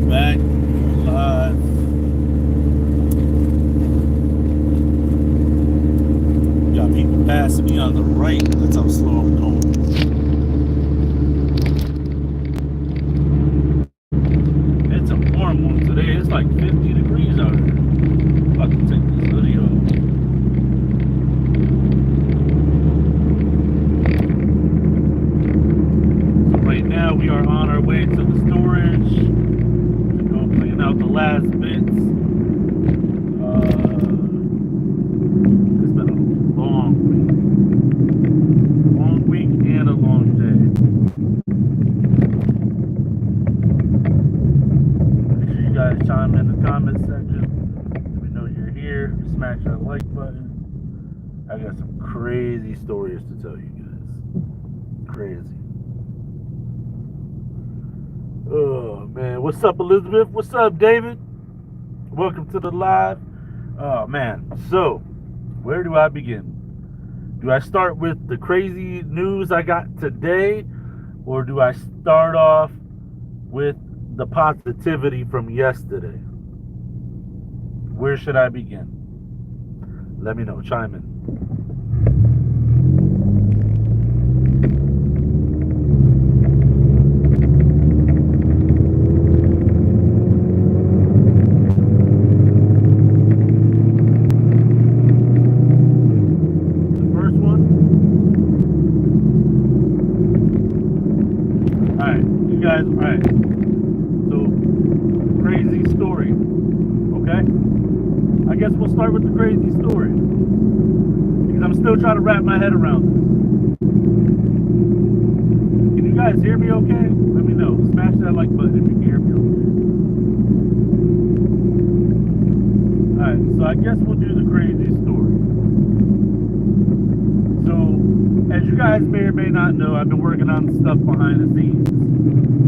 back live. Got people passing me on the right. That's how slow I'm going. It's a warm one today. It's like 50 degrees out here. About to take this hoodie off. So right now we are on our way to the storage to go clean out the last bits. It's been a long week and a long day. Make sure you guys chime in the comment section. Let me know you're here. Smash that like button. I got some crazy stories to tell you guys. Crazy. Oh man, what's up, Elizabeth? What's up, David? Welcome to the live. Oh man, so where do I begin? Do I start with the crazy news I got today, or do I start off with the positivity from yesterday? Where should I begin? Let me know. Chime in. The first one. All right, you guys. All right. So, crazy story. Okay. I guess we'll start with the crazy story because I'm still trying to wrap my head around this. Can you guys hear me okay? Let me know. Smash that like button if you can hear me okay. Alright, so I guess we'll do the crazy story. So, as you guys may or may not know, I've been working on stuff behind the scenes,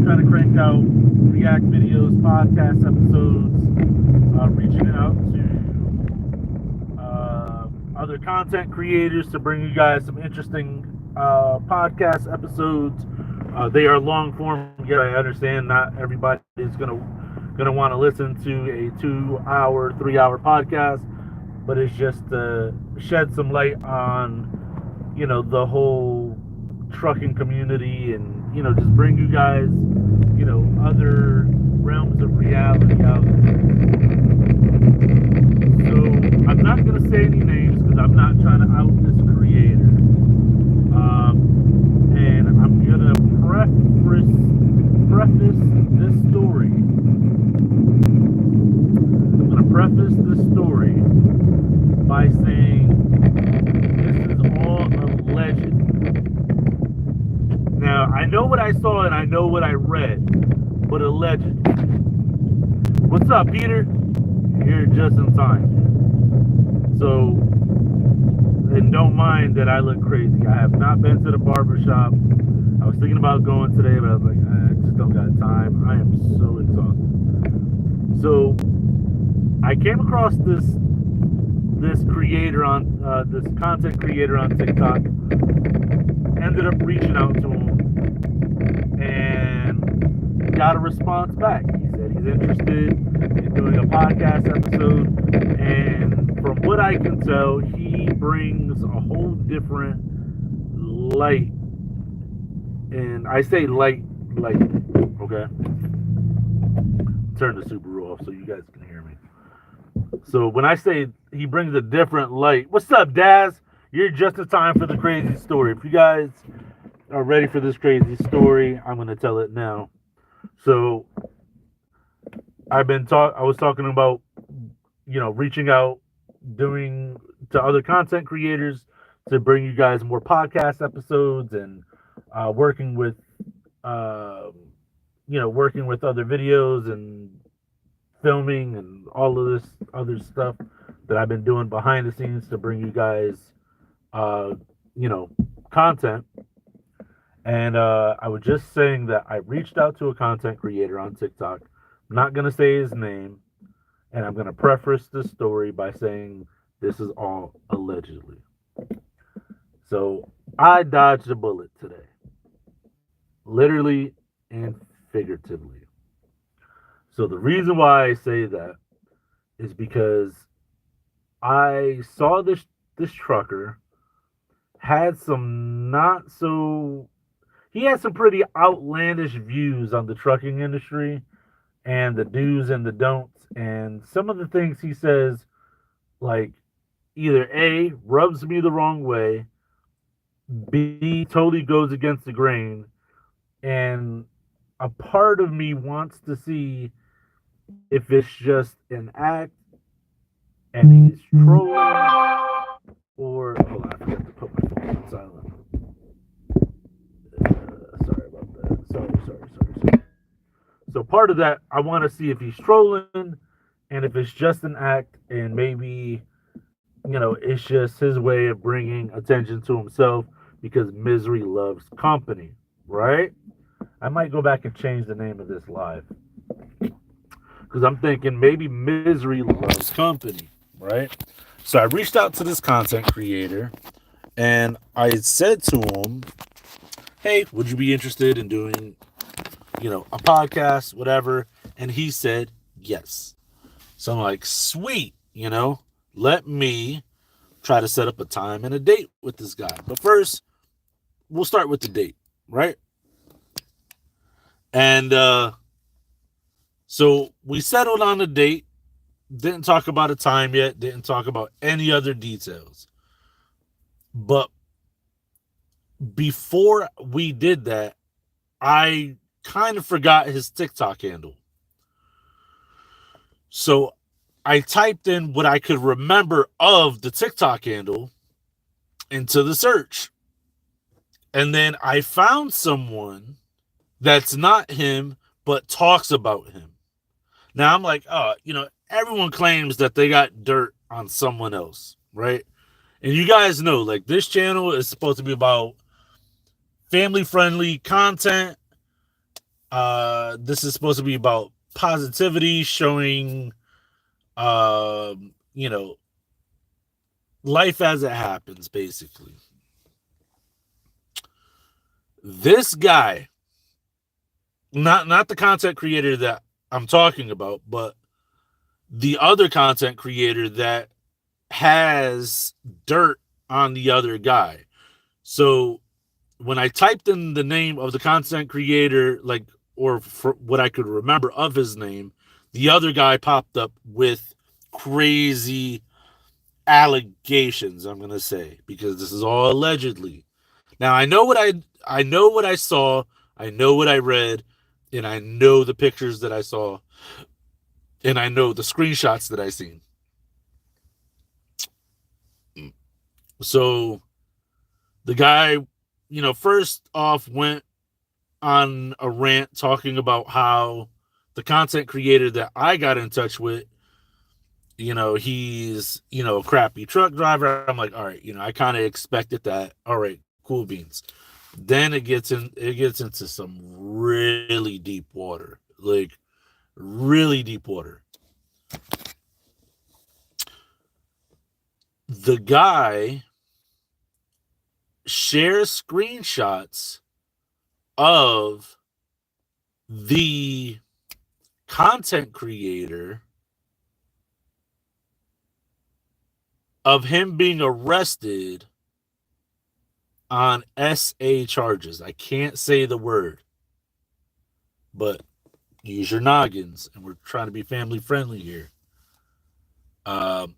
trying to crank out React videos, podcast episodes, reaching out to other content creators to bring you guys some interesting podcast episodes. They are long form. Yeah, I understand not everybody is gonna want to listen to a 2 hour, 3 hour podcast, but it's just to shed some light on the whole trucking community, and just bring you guys other realms of reality out there. So I'm not gonna say any names because I'm not trying to out this creator. And I'm gonna preface this story. I'm gonna preface this story by saying this is all alleged. Now I know what I saw and I know what I read, but alleged. What's up, Peter? You're just in time. So, and don't mind that I look crazy. I have not been to the barbershop. I was thinking about going today, but I was like, I just don't got time. I am so exhausted. So, I came across this creator on this content creator on TikTok. Ended up reaching out to him and got a response back. He said he's interested in doing a podcast episode, and from what I can tell, he brings a whole different light. And I say light, okay? Turn the Subaru off so you guys can hear me. So when I say he brings a different light, what's up, Daz? You're just in time for the crazy story. If you guys are ready for this crazy story, I'm going to tell it now. So I was talking about, reaching out, doing to other content creators to bring you guys more podcast episodes, and working with, working with other videos and filming and all of this other stuff that I've been doing behind the scenes to bring you guys, content. And I was just saying that I reached out to a content creator on TikTok. I'm not going to say his name. And I'm going to preface this story by saying this is all allegedly. So I dodged a bullet today. Literally and figuratively. So the reason why I say that is because I saw this trucker had some not so he had some pretty outlandish views on the trucking industry and the do's and the don'ts, and some of the things he says, like, either A, rubs me the wrong way, B, totally goes against the grain, and a part of me wants to see if it's just an act and he's trolling, or hold on, I forgot to put my phone on silent. Sorry about that. Sorry. So part of that, I want to see if he's trolling, and if it's just an act, and maybe it's just his way of bringing attention to himself because misery loves company, right? I might go back and change the name of this live because I'm thinking maybe misery loves company, right? So I reached out to this content creator and I said to him, hey, would you be interested in doing, a podcast, whatever? And he said, yes. So I'm like, sweet, let me try to set up a time and a date with this guy. But first, we'll start with the date, right? And so we settled on a date. Didn't talk about a time yet. Didn't talk about any other details. But before we did that, I kind of forgot his TikTok handle. So I typed in what I could remember of the TikTok handle into the search. And then I found someone that's not him, but talks about him. Now I'm like, everyone claims that they got dirt on someone else, right? And you guys know, like, this channel is supposed to be about family-friendly content. This is supposed to be about positivity, showing, life as it happens, basically. This guy, not the content creator that I'm talking about, but the other content creator that has dirt on the other guy. So when I typed in the name of the content creator, or for what I could remember of his name, the other guy popped up with crazy allegations, I'm going to say, because this is all allegedly. Now, I know what I saw, I know what I read, and I know the pictures that I saw, and I know the screenshots that I seen. So the guy, first off went on a rant talking about how the content creator that I got in touch with, he's, a crappy truck driver. I'm like, all right, I kind of expected that. All right, cool beans. Then it gets into some really deep water, like really deep water. The guy shares screenshots of the content creator of him being arrested on SA charges. I can't say the word, but use your noggins, and we're trying to be family friendly here. On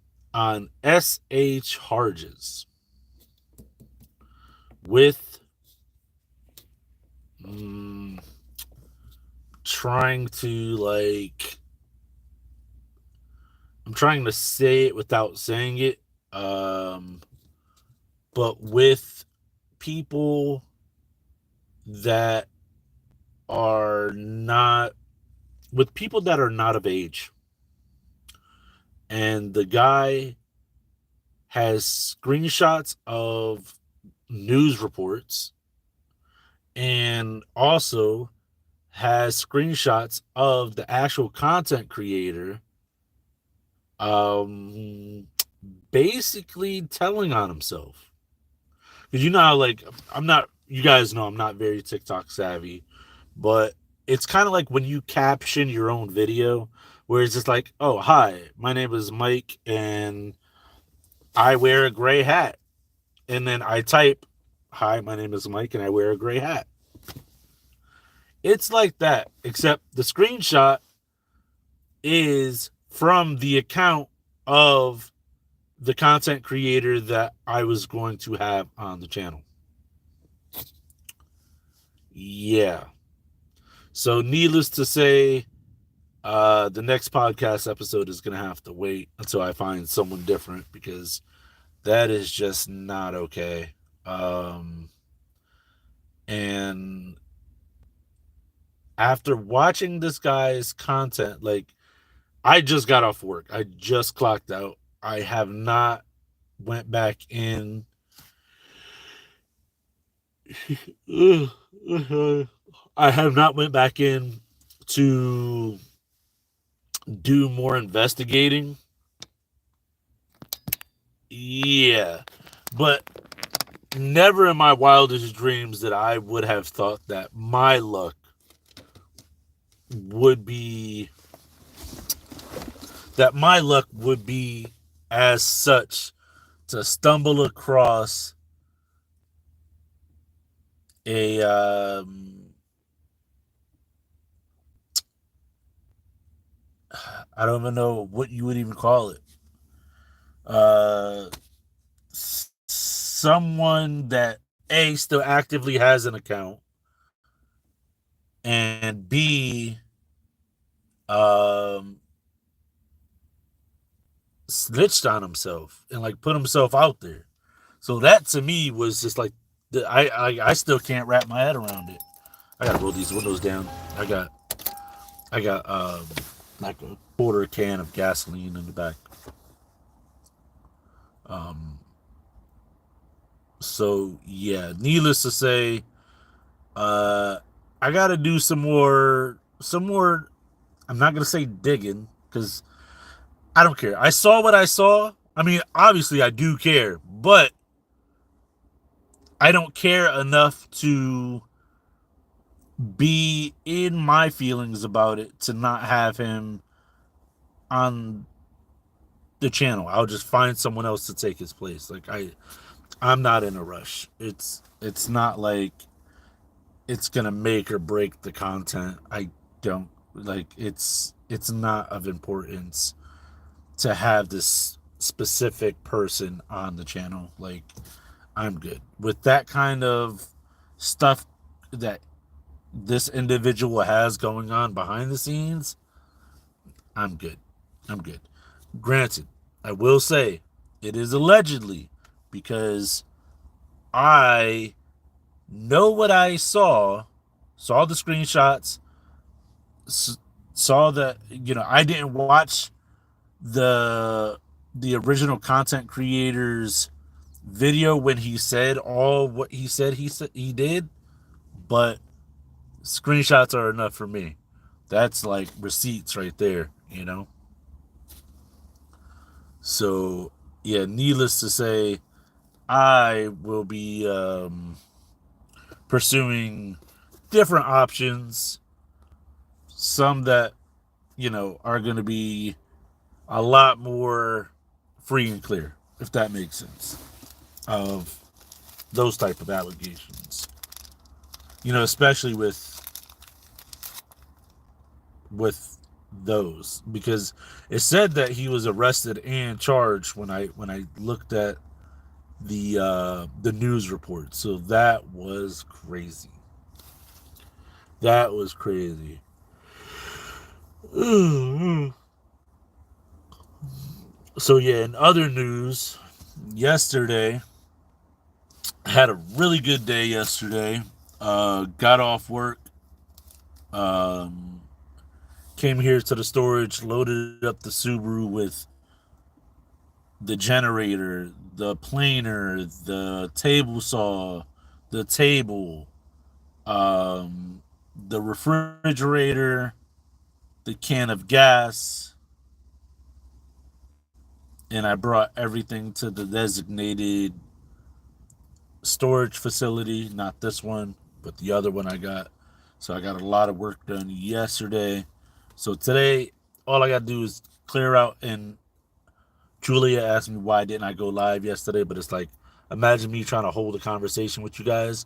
SA charges with trying to say it without saying it, but with people that are not of age. And the guy has screenshots of news reports and also has screenshots of the actual content creator basically telling on himself. Because you guys know I'm not very TikTok savvy, but it's kind of like when you caption your own video, where it's just like, oh, hi, my name is Mike, and I wear a gray hat. And then I type, hi, my name is Mike, and I wear a gray hat. It's like that, except the screenshot is from the account of the content creator that I was going to have on the channel. Yeah. So needless to say, the next podcast episode is going to have to wait until I find someone different, because that is just not okay. And after watching this guy's content, like, I just got off work. I just clocked out. I have not went back in. I have not went back in to do more investigating. Yeah. But never in my wildest dreams that I would have thought that my luck would be as such to stumble across a I don't even know what you would even call it. Someone that A, still actively has an account, and B, snitched on himself and like put himself out there. So that to me was just like, I still can't wrap my head around it. I gotta roll these windows down. I got like a quarter can of gasoline in the back. So yeah, needless to say, I gotta do some more. I'm not gonna say digging, because I don't care. I saw what I saw. I mean, obviously I do care, but I don't care enough to be in my feelings about it to not have him on the channel. I'll just find someone else to take his place. Like, I'm not in a rush. It's not like it's gonna make or break the content. I don't like it's not of importance to have this specific person on the channel. Like, I'm good with that kind of stuff that this individual has going on behind the scenes. I'm good. Granted, I will say it is allegedly, because I know what I saw the screenshots, saw that, I didn't watch the original content creator's video when he said all what he said he did, but screenshots are enough for me. That's like receipts right there, So yeah, needless to say, I will be pursuing different options, some that are going to be a lot more free and clear, if that makes sense, of those type of allegations, especially with those, because it said that he was arrested and charged when I looked at the news report. So that was crazy. So yeah, in other news, yesterday, I had a really good day yesterday. Got off work, came here to the storage, loaded up the Subaru with the generator, the planer, the table saw, the table, the refrigerator, the can of gas, and I brought everything to the designated storage facility. Not this one, but the other one I got. So I got a lot of work done yesterday. So today, all I got to do is clear out. And Julia asked me why didn't I go live yesterday, but it's like, imagine me trying to hold a conversation with you guys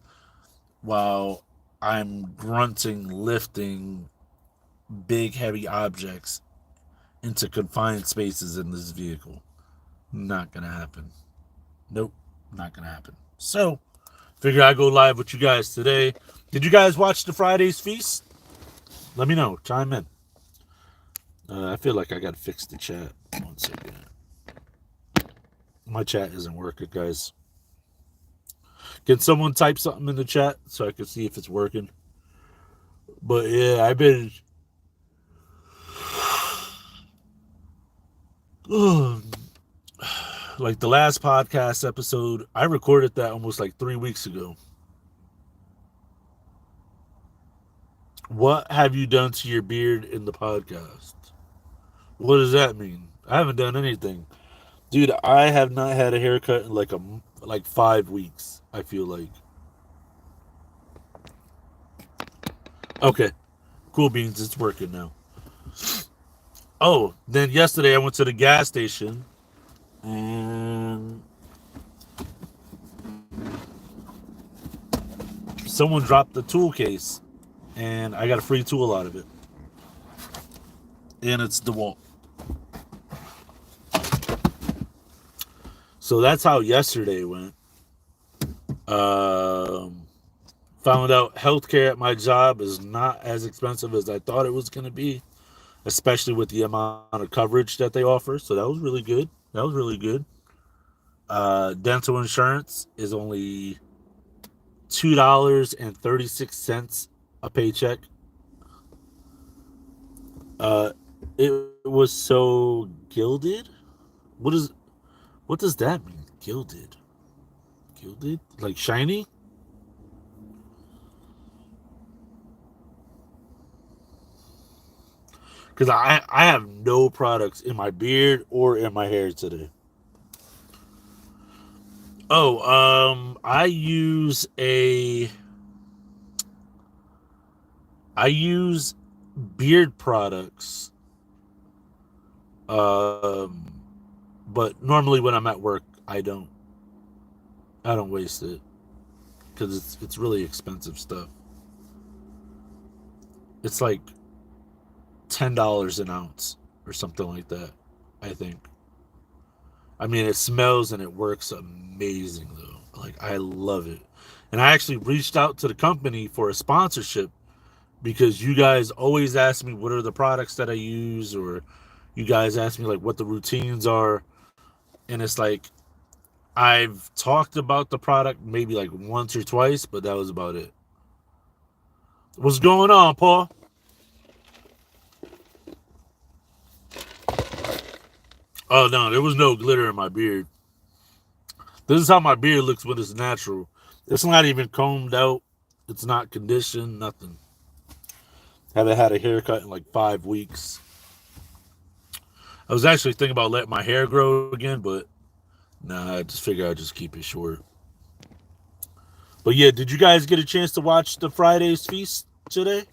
while I'm grunting, lifting big, heavy objects into confined spaces in this vehicle. Not gonna happen. Nope, not gonna happen. So, figure I go live with you guys today. Did you guys watch the Friday's Feast? Let me know. Chime in. I feel like I gotta fix the chat. One second. My chat isn't working, guys. Can someone type something in the chat so I can see if it's working? But yeah, I've been like the last podcast episode, I recorded that almost like 3 weeks ago. What have you done to your beard in the podcast? What does that mean? I haven't done anything. Dude, I have not had a haircut in like 5 weeks, I feel like. Okay. Cool beans, it's working now. Oh, then yesterday I went to the gas station and someone dropped the tool case and I got a free tool out of it. And it's DeWalt. So that's how yesterday went. Found out healthcare at my job is not as expensive as I thought it was going to be, especially with the amount of coverage that they offer. So that was really good. Dental insurance is only $2.36 a paycheck. It was so gilded. What does that mean? Gilded? Like shiny? Because I have no products in my beard or in my hair today. Oh, I use beard products. But normally when I'm at work, I don't waste it because it's really expensive stuff. It's like $10 an ounce or something like that, I think. I mean, it smells and it works amazing though. Like, I love it. And I actually reached out to the company for a sponsorship because you guys always ask me what are the products that I use, or you guys ask me like what the routines are. And it's like, I've talked about the product maybe like once or twice, but that was about it. What's going on, Paul? Oh, no, there was no glitter in my beard. This is how my beard looks when it's natural. It's not even combed out. It's not conditioned, nothing. Haven't had a haircut in like 5 weeks. I was actually thinking about letting my hair grow again, but nah, I just figured I'd just keep it short. But yeah, did you guys get a chance to watch the Friday's Feast today?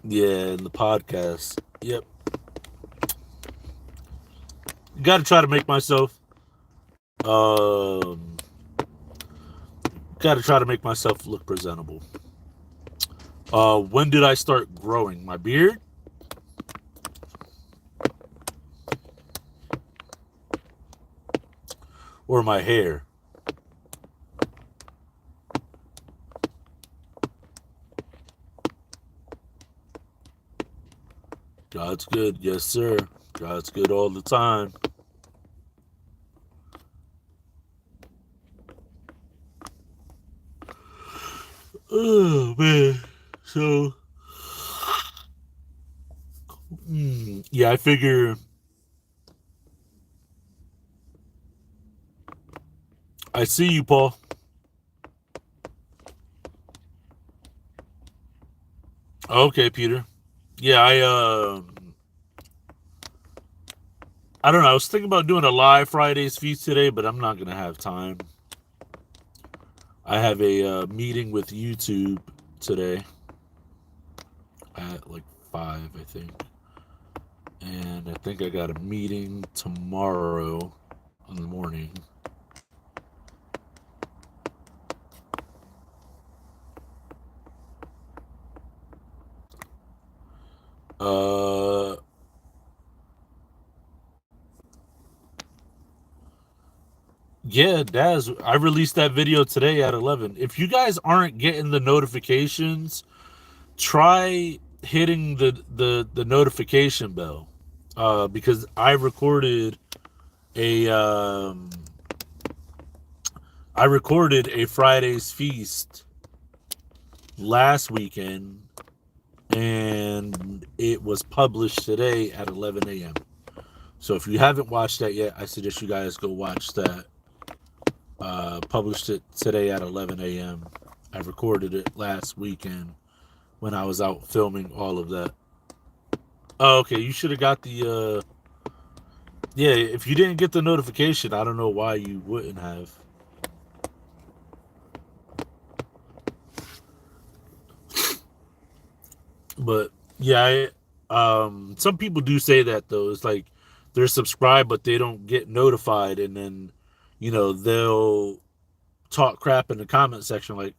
Yeah, in the podcast. Yep. Got to try to make myself look presentable. When did I start growing my beard? Or my hair? God's good. Yes, sir. God's good all the time. Oh, man. So, yeah, I figure I see you, Paul. Okay, Peter. Yeah, I don't know. I was thinking about doing a live Friday's Feast today, but I'm not gonna have time. I have a meeting with YouTube today at like 5, I think. And I think I got a meeting tomorrow in the morning. Uh, yeah, Daz, I released that video today at 11. If you guys aren't getting the notifications, try hitting the notification bell. Because a um I recorded a Friday's feast last weekend, and it was published today at 11 a.m. So if you haven't watched that yet, I suggest you guys go watch that. Published it today at 11 a.m. I recorded it last weekend when I was out filming all of that. Oh, okay, you should have got the yeah, if you didn't get the notification, I don't know why you wouldn't have. But yeah, some people do say that though. It's like they're subscribed but they don't get notified, and then they'll talk crap in the comment section like,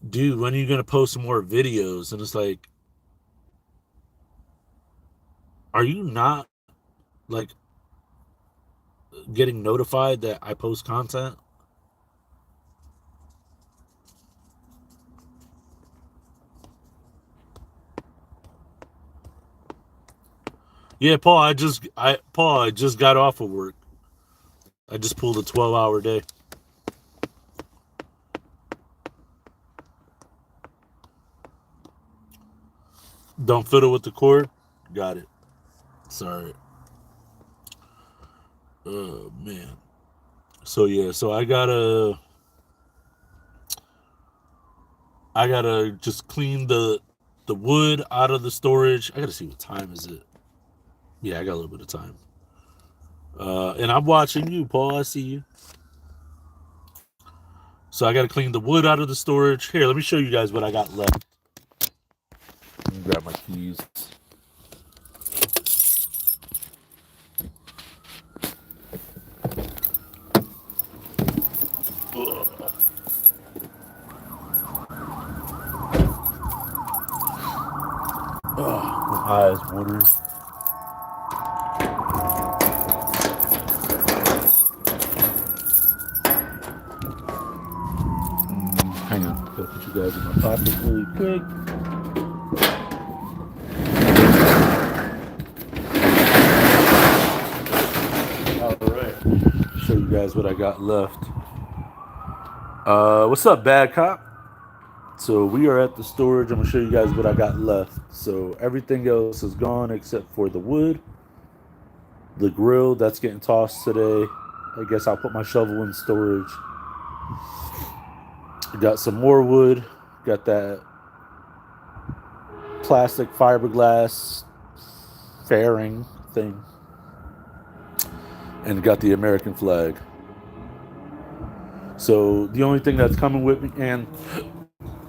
dude, when are you gonna post some more videos? And it's like, are you not like getting notified that I post content? Yeah, Paul, I just got off of work. I just pulled a 12-hour day. Don't fiddle with the cord. Got it. Sorry. Oh man. So yeah, so I gotta just clean the wood out of the storage. I gotta see what time is it. Yeah, I got a little bit of time. And I'm watching you, Paul. I see you. So I gotta clean the wood out of the storage. Here, let me show you guys what I got left. Let me grab my keys. My eyes watering. Hang on, gotta put you guys in my pocket really quick. All right, show you guys what I got left. What's up, Bad Cop? So we are at the storage. I'm gonna show you guys what I got left. So everything else is gone except for the wood, the grill that's getting tossed today. I guess I'll put my shovel in storage. Got some more wood. Got that plastic fiberglass fairing thing. And got the American flag. So the only thing that's coming with me, and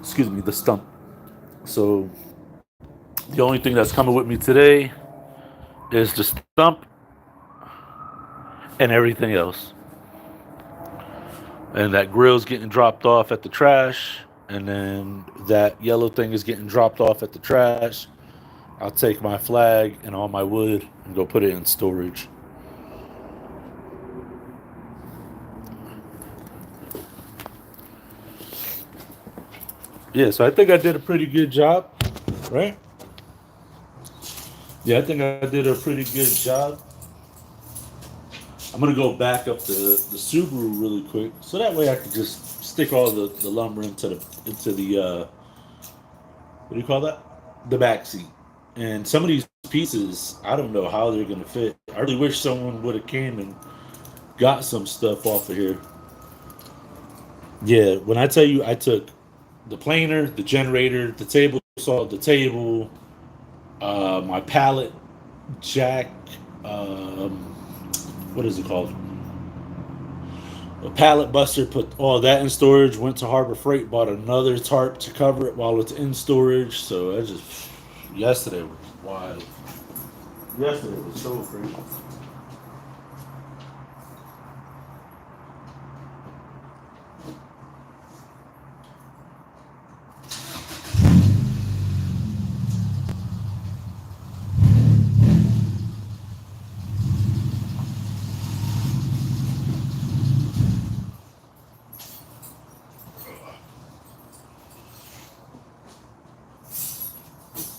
excuse me, the stump. So the only thing that's coming with me today is the stump and everything else. And that grill's getting dropped off at the trash, and then that yellow thing is getting dropped off at the trash. I'll take my flag and all my wood and go put it in storage. Yeah, so I think I did a pretty good job, right? Yeah, I think I did a pretty good job. I'm gonna go back up the Subaru really quick, so that way I can just stick all the lumber into the what do you call that? The back seat. And some of these pieces, I don't know how they're gonna fit. I really wish someone would have came and got some stuff off of here. Yeah, when I tell you I took the planer, the generator, the table saw, the table, my pallet jack, what is it called? a pallet buster, put all that in storage, went to Harbor Freight, bought another tarp to cover it while it's in storage. So I just, yesterday was wild. Yesterday was so crazy.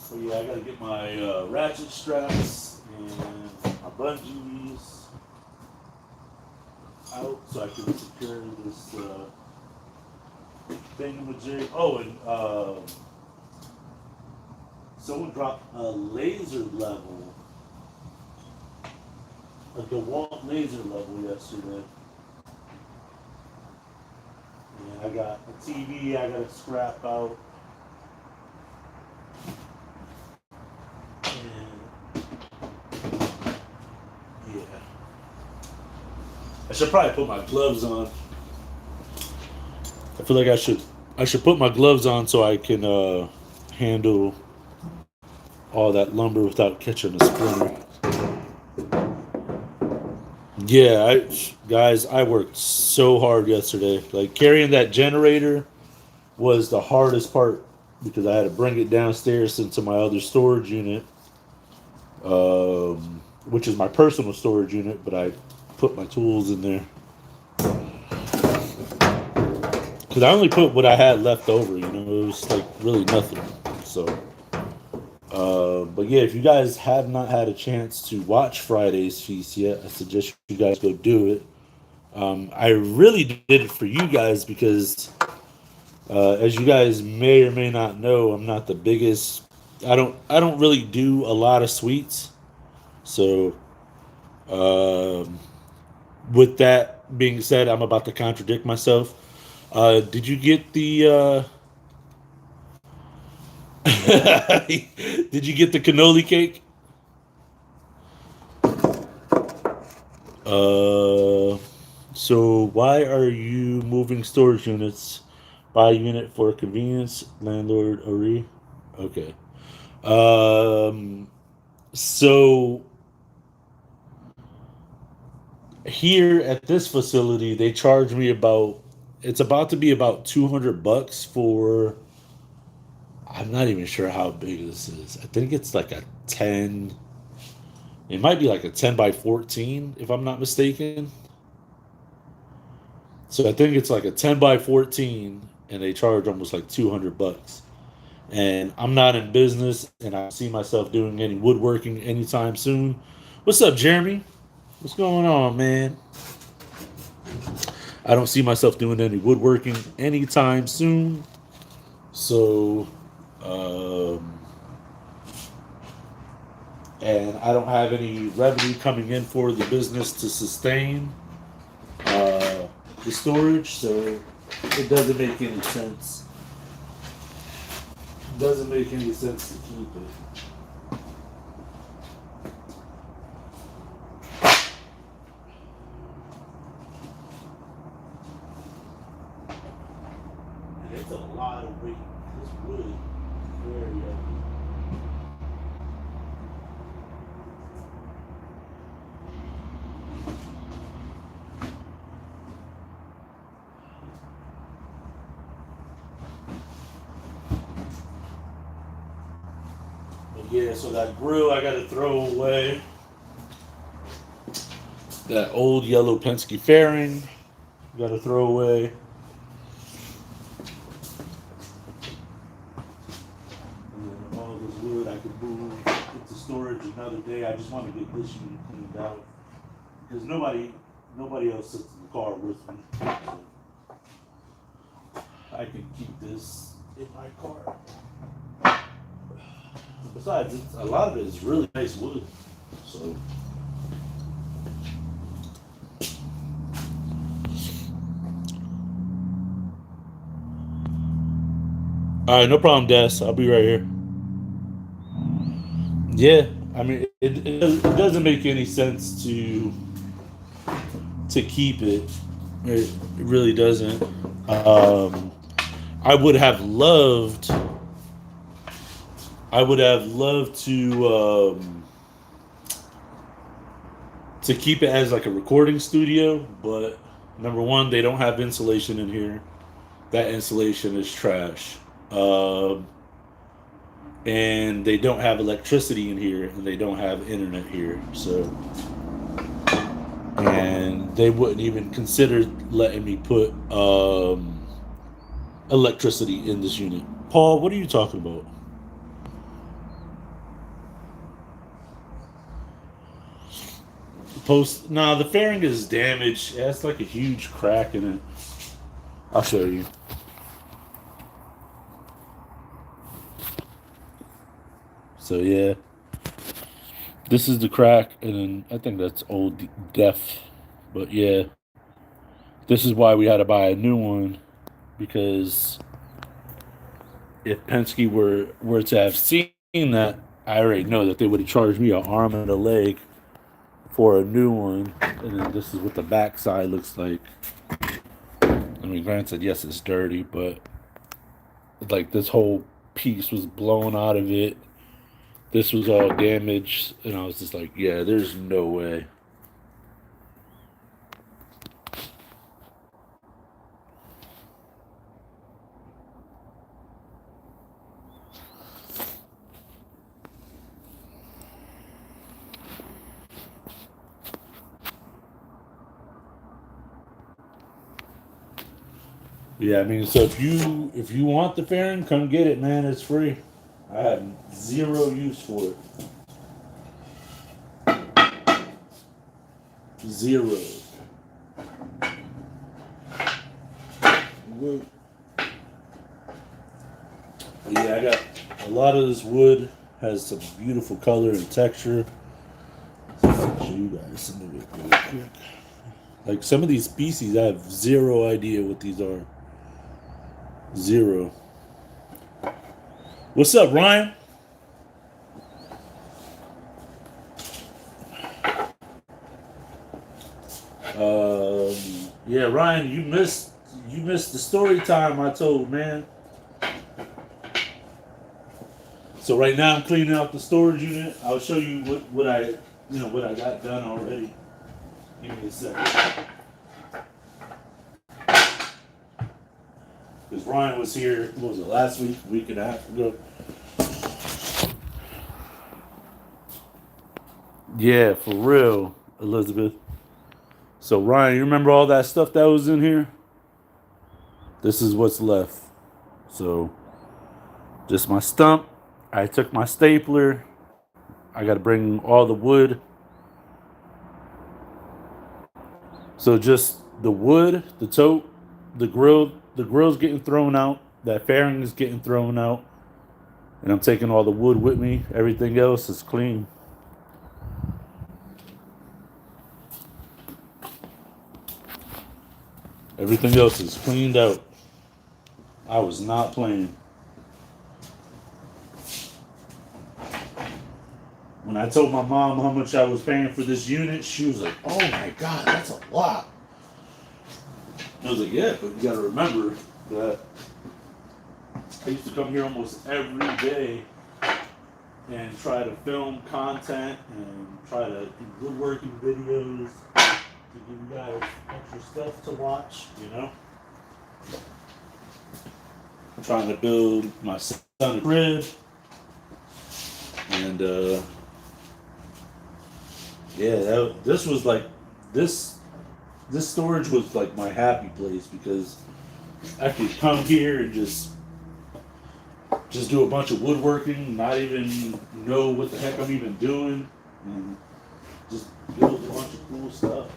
So yeah, I gotta get my ratchet straps and my bungees out so I can secure this thingamajig. Oh, and someone dropped a laser level, a DeWalt laser level yesterday. And I got a TV I gotta scrap out. And yeah. I should probably put my gloves on. I feel like I should put my gloves on so I can handle all that lumber without catching a splinter. Yeah, guys, I worked so hard yesterday. Like carrying that generator was the hardest part because I had to bring it downstairs into my other storage unit, which is my personal storage unit, but I put my tools in there because I only put what I had left over. You know, it was like really nothing. So, but yeah, if you guys have not had a chance to watch Friday's feast yet, I suggest you guys go do it. I really did it for you guys because, as you guys may or may not know, I'm not the biggest. I don't really do a lot of sweets. So, um, with that being said, I'm about to contradict myself. Did you get the? Did you get the cannoli cake? Uh, so why are you moving storage units? Buy unit for convenience, landlord Ari. Okay. Um, so here at this facility, they charge me about. It's about to be about $200 for. I'm not even sure how big this is. I think it's like a 10. It might be like a 10 by 14, if I'm not mistaken. So I think it's like a 10 by 14, and they charge almost like $200. And I'm not in business, and I see myself doing any woodworking anytime soon. What's up, Jeremy? What's going on, man? I don't see myself doing any woodworking anytime soon. So, um, and I don't have any revenue coming in for the business to sustain uh, the storage, so it doesn't make any sense. It doesn't make any sense to keep it. And it's a lot of weight. This wood is very heavy. But yeah, so that grill I gotta throw away. That old yellow Penske fairing gotta throw away. And then all this wood I could move into storage another day. I just want to get this unit cleaned out because nobody else sits in the car with me. So I can keep this in my car. Besides, a lot of it is really nice wood. So. All right, no problem, Des. I'll be right here. Yeah, I mean, it doesn't make any sense to keep it. It really doesn't. Um, I would have loved. I would have loved to keep it as like a recording studio, but number one, they don't have insulation in here. That insulation is trash. Um, and they don't have electricity in here, and they don't have internet here. So, and they wouldn't even consider letting me put electricity in this unit. Paul, what are you talking about? Post. Nah, the fairing is damaged. It has like a huge crack in it. I'll show you. So yeah, this is the crack, and then I think that's old def. But yeah, this is why we had to buy a new one, because if Penske were to have seen that, I already know that they would have charged me an arm and a leg for a new one. And then this is what the backside looks like. I mean, granted, yes, it's dirty, but like this whole piece was blown out of it. This was all damaged, and I was just like, yeah, there's no way. Yeah, I mean, so if you want the fairing, come get it, man. It's free. I have zero use for it. Zero. Wood. Yeah, I got a lot of this wood has some beautiful color and texture. I'll show you guys some of it really quick. Like some of these species, I have zero idea what these are. Zero. What's up, Ryan? Um, yeah, Ryan, you missed the story time I told, man. So right now I'm cleaning out the storage unit. I'll show you what I got done already. Give me a second. Because Ryan was here, what was it, last week and a half ago? Yeah, for real, Elizabeth. So Ryan, you remember all that stuff that was in here? This is what's left. So just my stump. I took my stapler. I got to bring all the wood. So just the wood, the tote, the grill's getting thrown out. That fairing is getting thrown out. And I'm taking all the wood with me. Everything else is clean. Everything else is cleaned out. I was not playing. When I told my mom how much I was paying for this unit, she was like, "Oh my God, that's a lot." I was like, "Yeah, but you got to remember that I used to come here almost every day and try to film content and try to do woodworking videos to give you guys extra stuff to watch, you know? I'm trying to build my son a crib, and yeah, this was like this this storage was like my happy place, because I could come here and just do a bunch of woodworking, not even know what the heck I'm even doing, and just build a bunch of cool stuff.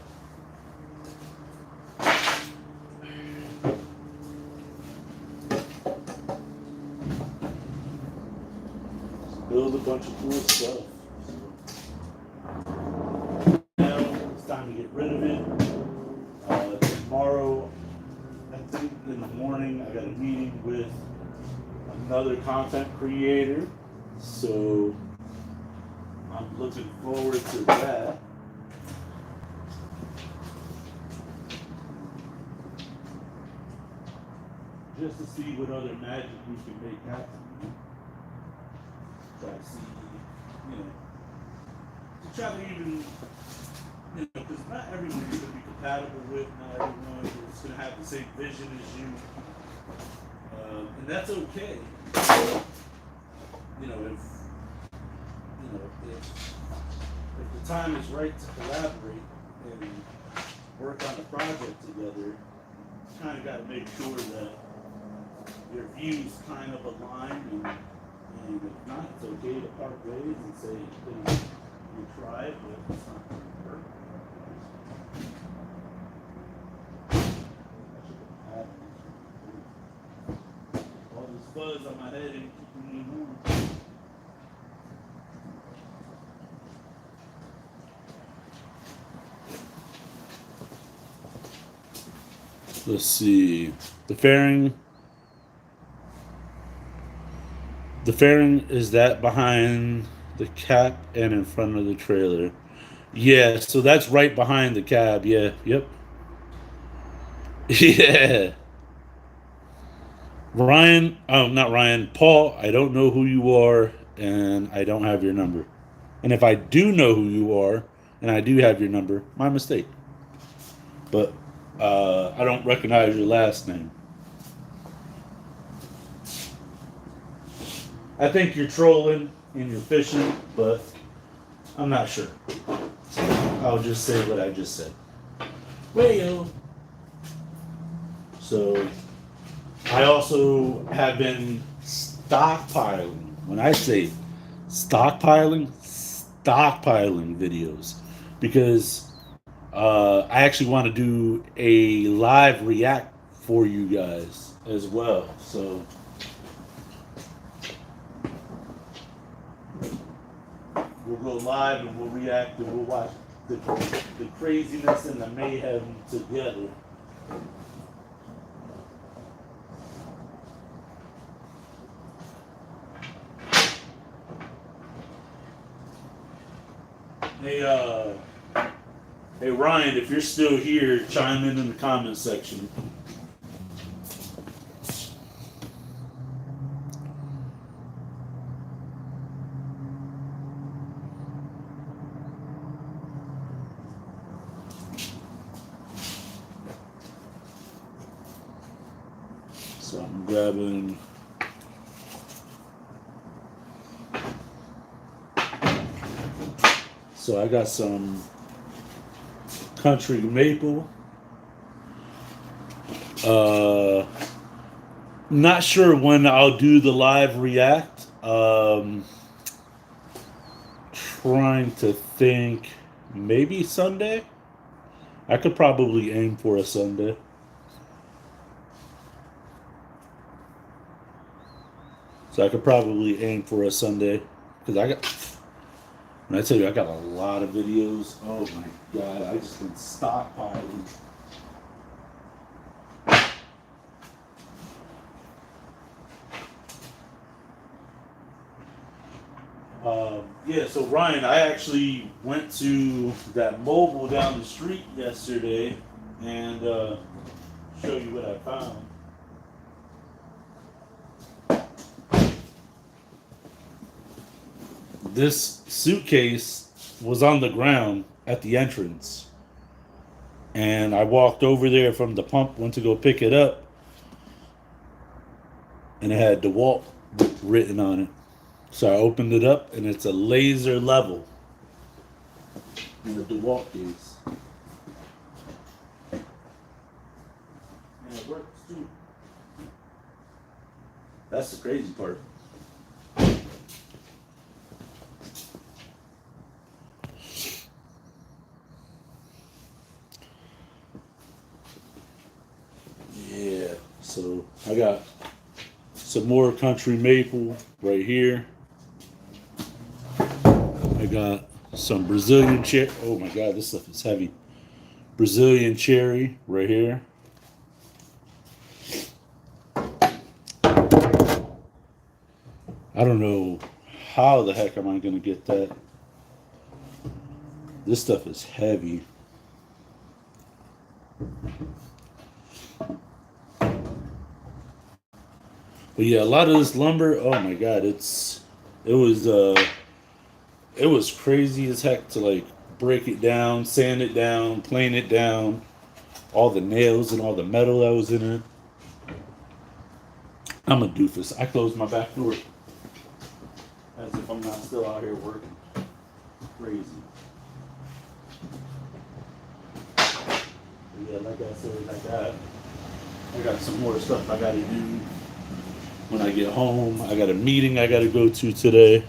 Just build a bunch of cool stuff. Now it's time to get rid of it. Tomorrow, I think in the morning, I got a meeting with another content creator, so I'm looking forward to that. just to see what other magic we can make happen. Try to see, you know, to try to even, you know, because not everyone is going to be compatible with, not everyone is going to have the same vision as you, and that's okay. You know, if the time is right to collaborate and work on a project together, you kind of got to make sure that your views kind of align, and if not, it's okay to part ways and say, you know, we tried, but it's not going to work. All this buzz on my head ain't keeping me warm. Let's see. The fairing is that behind the cap and in front of the trailer. Yeah, so that's right behind the cab. Yeah, yep. Yeah. Ryan, oh, not Ryan, Paul, I don't know who you are and I don't have your number. And if I do know who you are and I do have your number, my mistake. But I don't recognize your last name. I think you're trolling and you're fishing, but I'm not sure. I'll just say what I just said. Well, so I also have been stockpiling. When I say stockpiling videos, because I actually want to do a live react for you guys as well. So we'll go live and we'll react and we'll watch the craziness and the mayhem together. Hey Ryan, if you're still here, chime in the comment section. So I'm grabbing. So I got some country maple. Not sure when I'll do the live react. Trying to think, maybe Sunday. I could probably aim for a Sunday. So I could probably aim for a Sunday because when I tell you I got a lot of videos, oh my god, I just been stockpiling. Yeah, so Ryan, I actually went to that mobile down the street yesterday and show you what I found. This suitcase was on the ground at the entrance. And I walked over there from the pump, went to go pick it up, and it had DeWalt written on it. So I opened it up, and it's a laser level in the DeWalt case. And it works too. That's the crazy part. Yeah, so I got some more country maple right here. I got some Brazilian cherry. Oh my god, this stuff is heavy. Brazilian cherry right here. I don't know how the heck am I going to get that. This stuff is heavy. But yeah, a lot of this lumber, oh my god, it was it was crazy as heck to like break it down, sand it down, plane it down, all the nails and all the metal that was in it. I'm a doofus. I closed my back door as if I'm not still out here working. Crazy. But yeah, like I said, I got some more stuff I gotta do when I get home. I got a meeting I gotta go to today.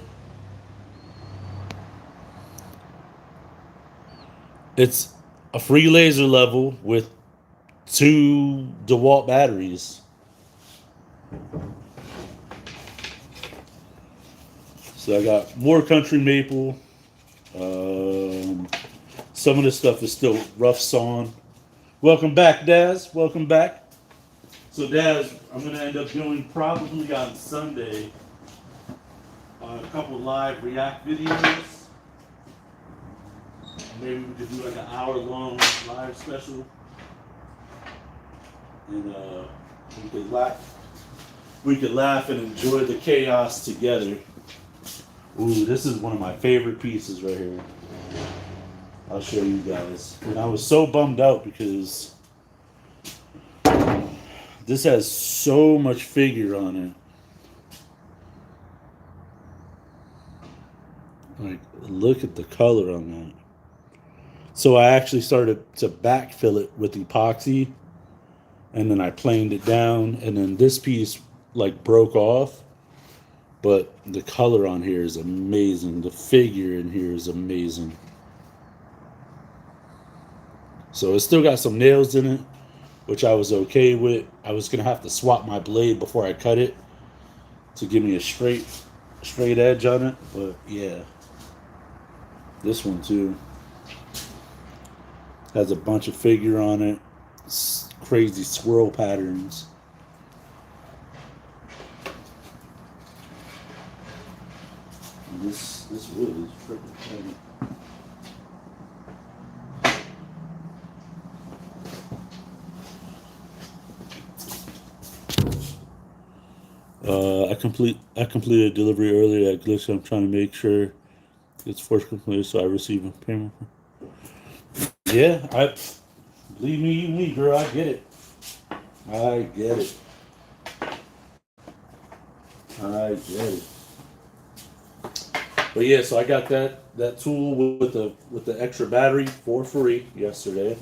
It's a free laser level with two DeWalt batteries. So I got more country maple. Um, some of the stuff is still rough sawn. Welcome back, Daz. Welcome back. So, Daz, I'm going to end up doing probably on Sunday a couple live React videos. Maybe we could do like an hour-long live special, and we could laugh and enjoy the chaos together. Ooh, this is one of my favorite pieces right here. I'll show you guys. And I was so bummed out because this has so much figure on it. Like, look at the color on that. So I actually started to backfill it with epoxy, and then I planed it down, and then this piece like broke off. But the color on here is amazing. The figure in here is amazing. So it's still got some nails in it, which I was okay with. I was gonna have to swap my blade before I cut it to give me a straight edge on it. But yeah, this one too has a bunch of figure on it. It's crazy swirl patterns. And this wood is freaking heavy. I completed a delivery earlier at Glitch. I'm trying to make sure it's first completed so I receive a payment. Yeah, I believe me, girl, I get it. I get it. I get it. But yeah, so I got that tool with the extra battery for free yesterday.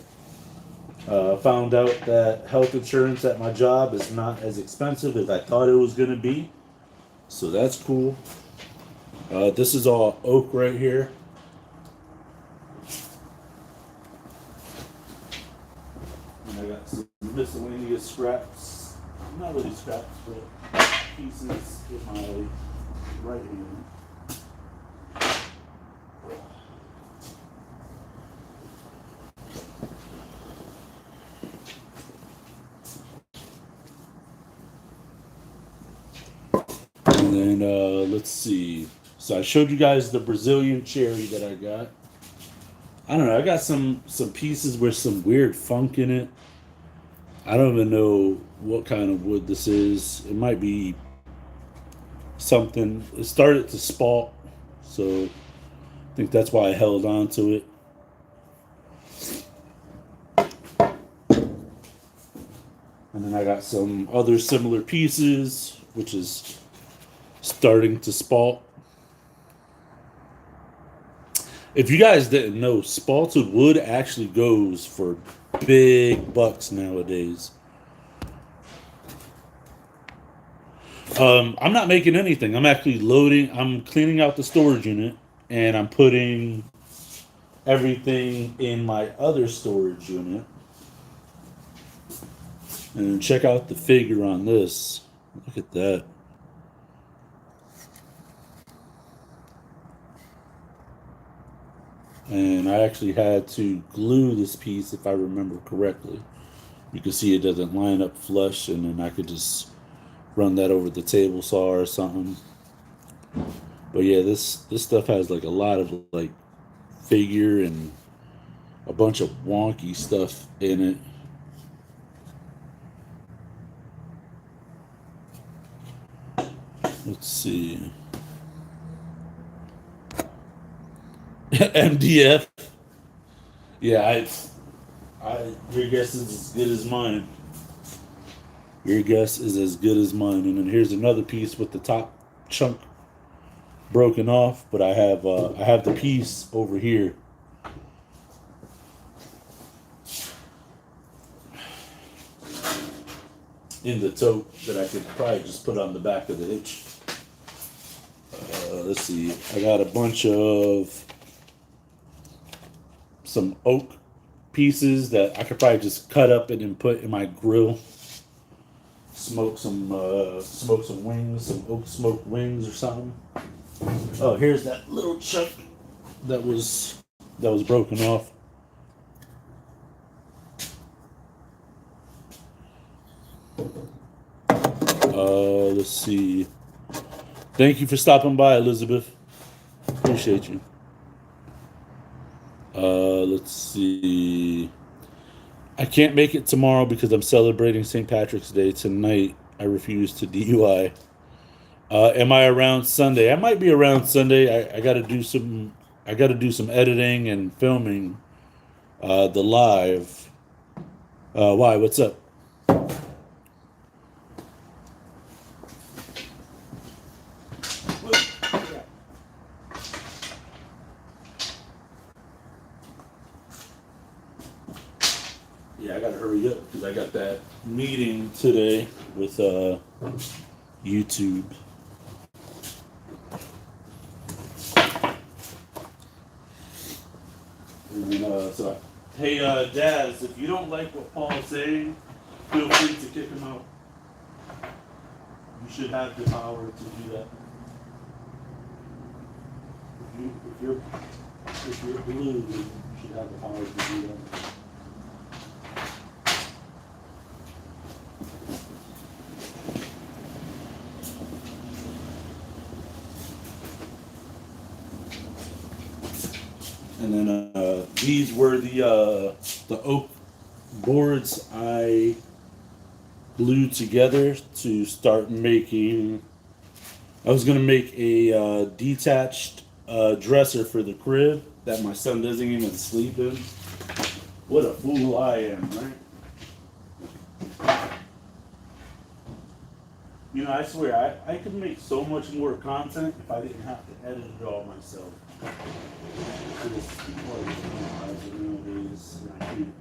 Found out that health insurance at my job is not as expensive as I thought it was gonna be, so that's cool. This is all oak right here. And I got some miscellaneous scraps, not really scraps, but pieces in my right hand. And then let's see. So I showed you guys the Brazilian cherry that I got. I don't know. I got some pieces with some weird funk in it. I don't even know what kind of wood this is. It might be something. It started to spalt, so I think that's why I held on to it. And then I got some other similar pieces, which is starting to spalt. If you guys didn't know, spalted wood actually goes for big bucks nowadays. I'm not making anything. I'm actually I'm cleaning out the storage unit, and I'm putting everything in my other storage unit. And check out the figure on this. Look at that. And I actually had to glue this piece, if I remember correctly. You can see it doesn't line up flush, and then I could just run that over the table saw or something. But yeah, this stuff has like a lot of like figure and a bunch of wonky stuff in it. Let's see. MDF. Yeah, your guess is as good as mine. Your guess is as good as mine. And then here's another piece with the top chunk broken off, but I have the piece over here. In the tote that I could probably just put on the back of the hitch. Let's see. I got a bunch of some oak pieces that I could probably just cut up and then put in my grill. Smoke some wings, some oak smoked wings or something. Oh, here's that little chunk that was broken off. Let's see. Thank you for stopping by, Elizabeth. Appreciate you. Let's see. I can't make it tomorrow because I'm celebrating St. Patrick's Day tonight. I refuse to DUI. Am I around Sunday? I might be around Sunday. I got to do some. I got to do some editing and filming. The live. Why? What's up? Yeah, I gotta hurry up because I got that meeting today with YouTube. And then, hey, Daz, if you don't like what Paul's saying, feel free to kick him out. You should have the power to do that. If you're blue, you should have the power to do that. And then these were the oak boards I glued together to start making. I was gonna make a detached dresser for the crib that my son doesn't even sleep in. What a fool I am, right? You know, I swear, I could make so much more content if I didn't have to edit it all myself. People are nowadays, and I can't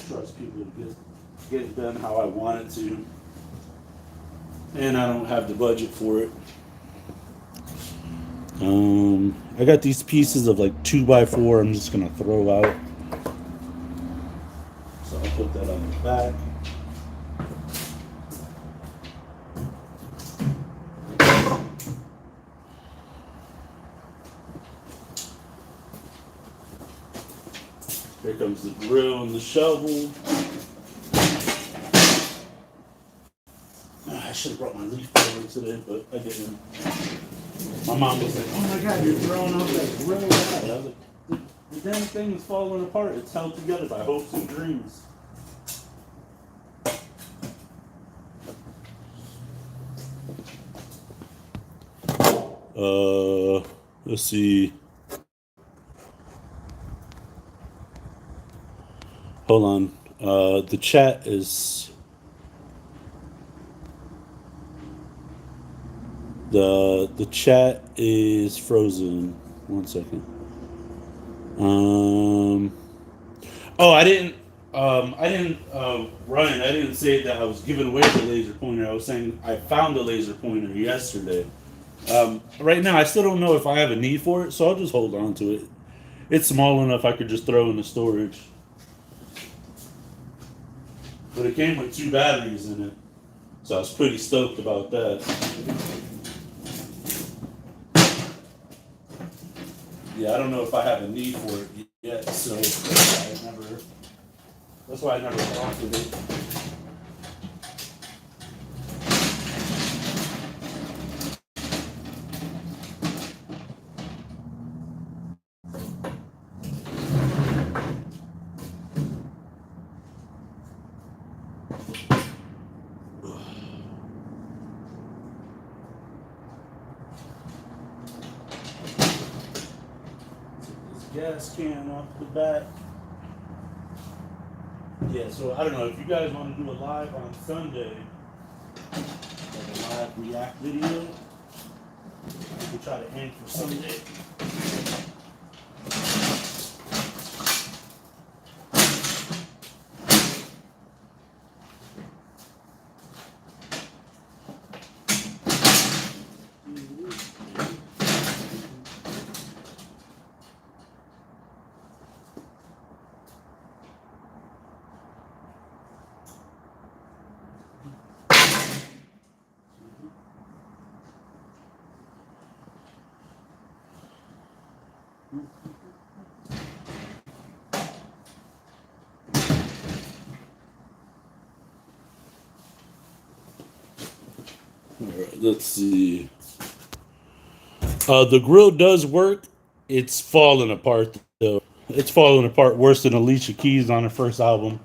trust people to get it done how I want it to. And I don't have the budget for it. I got these pieces of like 2x4 I'm just gonna throw out. So I'll put that on the back. Here comes the drill and the shovel. I should have brought my leaf blower today, but I didn't. My mom was like, "Oh my God, you're throwing out that grill!" I was like, "The damn thing is falling apart. It's held together by hopes and dreams." Let's see. Hold on. The chat is the chat is frozen. 1 second. Oh, Ryan, I didn't say that I was giving away the laser pointer. I was saying I found a laser pointer yesterday. Right now, I still don't know if I have a need for it, so I'll just hold on to it. It's small enough I could just throw in the storage. But it came with 2 batteries in it, so I was pretty stoked about that. Yeah, I don't know if I have a need for it yet, so that's why I never thought of it. gas can off the bat. Yeah, so I don't know if you guys want to do a live on Sunday, like a live react video. We'll try to aim for Sunday. All right, let's see. The grill does work. It's falling apart though. It's falling apart worse than Alicia Keys on her first album.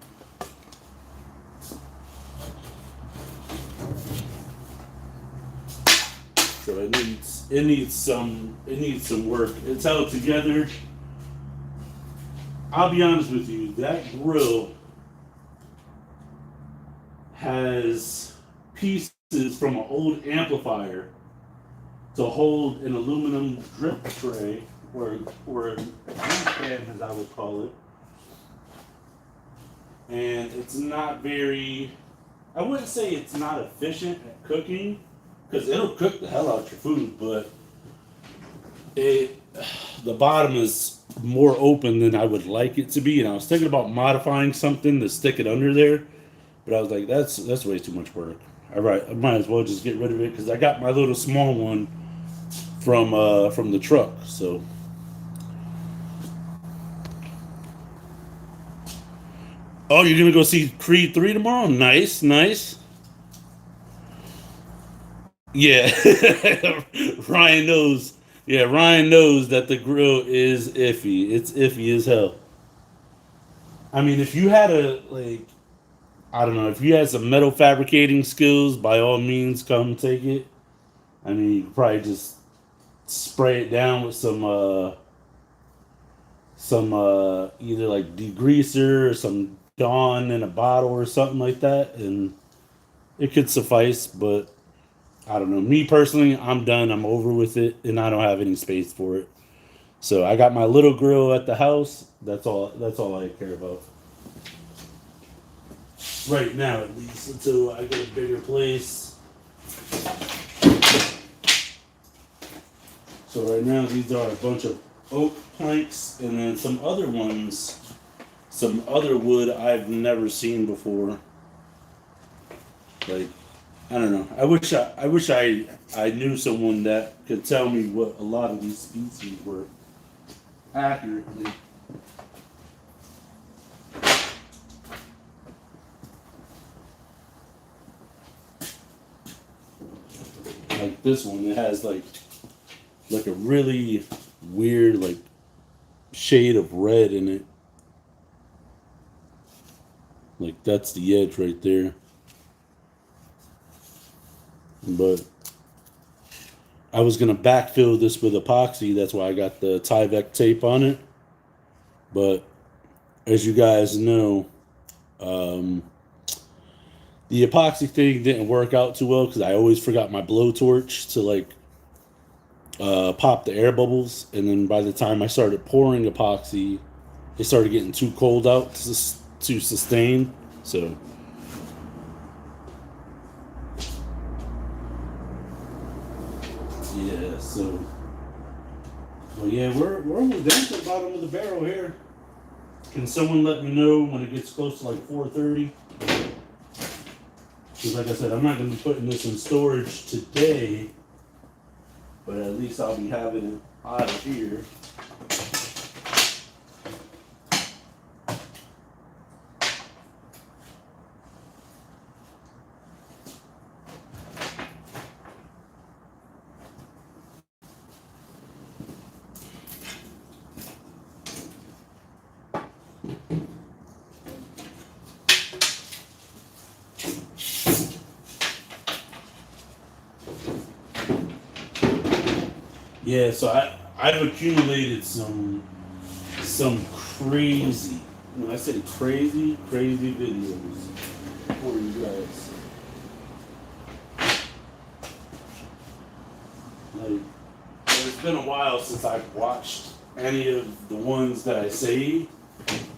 So it needs some work. It's held together. I'll be honest with you, that grill has pieces from an old amplifier to hold an aluminum drip tray, or a drip pan, as I would call it. And it's not very, I wouldn't say it's not efficient at cooking, because it'll cook the hell out your food, but the bottom is more open than I would like it to be. And I was thinking about modifying something to stick it under there, but I was like, that's way too much work. All right, I might as well just get rid of it because I got my little small one from the truck. So oh, you're gonna go see Creed 3 tomorrow? Nice, nice. Yeah. Ryan knows. Yeah, Ryan knows that the grill is iffy. It's iffy as hell. I mean, if you had I don't know, if you had some metal fabricating skills, by all means, come take it. I mean, you could probably just spray it down with some either like degreaser or some Dawn in a bottle or something like that, and it could suffice. But I don't know. Me personally, I'm done. I'm over with it, and I don't have any space for it. So I got my little grill at the house. That's all. That's all I care about right now, at least, until I get a bigger place. So right now, these are a bunch of oak planks, and then some other ones, some other wood I've never seen before. Like, I don't know. I wish I knew someone that could tell me what a lot of these species were accurately. Like this one, it has like a really weird like shade of red in it. Like that's the edge right there. But I was gonna backfill this with epoxy. That's why I got the Tyvek tape on it. But as you guys know, the epoxy thing didn't work out too well because I always forgot my blowtorch to like pop the air bubbles, and then by the time I started pouring epoxy, it started getting too cold out to sustain. So yeah, so well, yeah, we're almost down to the bottom of the barrel here. Can someone let me know when it gets close to like 4:30? Because like I said, I'm not going to be putting this in storage today, but at least I'll be having it out of here. Yeah, so I've accumulated some some crazy, when I say crazy videos for you guys. Like, it's been a while since I've watched any of the ones that I saved,